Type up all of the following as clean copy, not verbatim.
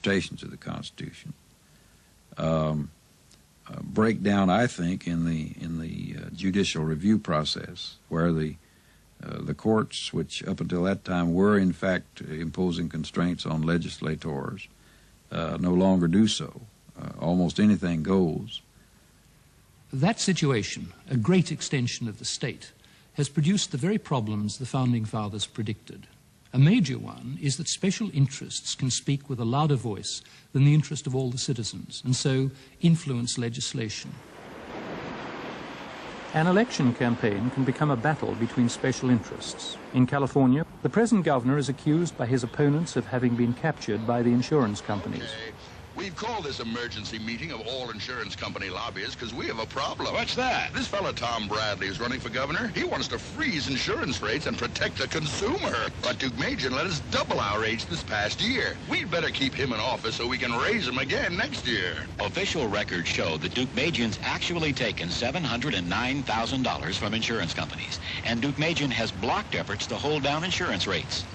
interpretations of the Constitution break down, I think, in the judicial review process, where the courts, which up until that time were in fact imposing constraints on legislators, no longer do so. Almost anything goes. That situation, a great extension of the state, has produced the very problems the Founding Fathers predicted. A major one is that special interests can speak with a louder voice than the interest of all the citizens, and so influence legislation. An election campaign can become a battle between special interests. In California, the present governor is accused by his opponents of having been captured by the insurance companies. We've called this emergency meeting of all insurance company lobbyists because we have a problem. What's that? This fella Tom Bradley is running for governor. He wants to freeze insurance rates and protect the consumer. But Duke Majan let us double our rates this past year. We'd better keep him in office so we can raise them again next year. Official records show that Duke Majan's actually taken $709,000 from insurance companies, and Duke Majan has blocked efforts to hold down insurance rates.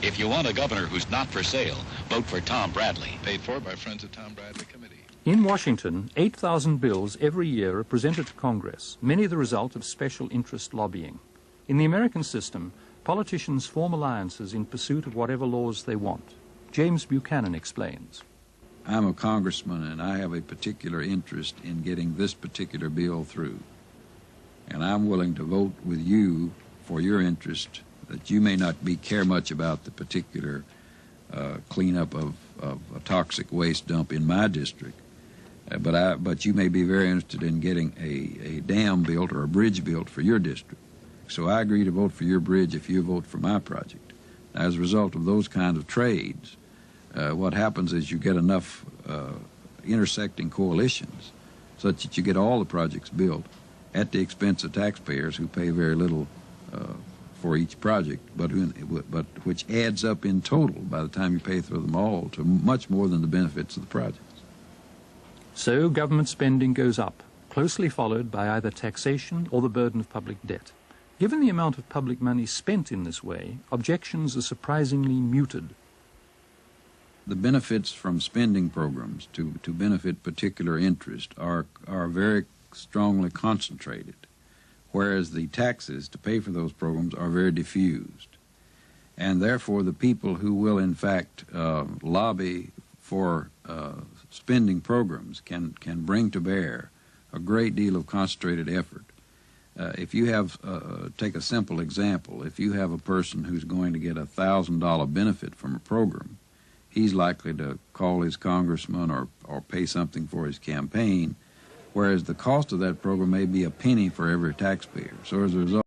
If you want a governor who's not for sale, vote for Tom Bradley. Paid for by Friends of Tom Bradley Committee. In Washington, 8,000 bills every year are presented to Congress, many the result of special interest lobbying. In the American system, politicians form alliances in pursuit of whatever laws they want. James Buchanan explains. I'm a congressman, and I have a particular interest in getting this particular bill through. And I'm willing to vote with you for your interest, that you may not care much about the particular cleanup of a toxic waste dump in my district, but you may be very interested in getting a dam built or a bridge built for your district. So I agree to vote for your bridge if you vote for my project. Now, as a result of those kinds of trades, what happens is you get enough intersecting coalitions such that you get all the projects built at the expense of taxpayers who pay very little for each project, but which adds up in total by the time you pay through them all to much more than the benefits of the projects. So government spending goes up, closely followed by either taxation or the burden of public debt. Given the amount of public money spent in this way, objections are surprisingly muted. The benefits from spending programs to benefit particular interest are very strongly concentrated, whereas the taxes to pay for those programs are very diffused. And therefore, the people who will, in fact, lobby for spending programs can bring to bear a great deal of concentrated effort. If you have, take a simple example, if you have a person who's going to get a $1,000 benefit from a program, he's likely to call his congressman or pay something for his campaign, whereas the cost of that program may be a penny for every taxpayer. So as a result,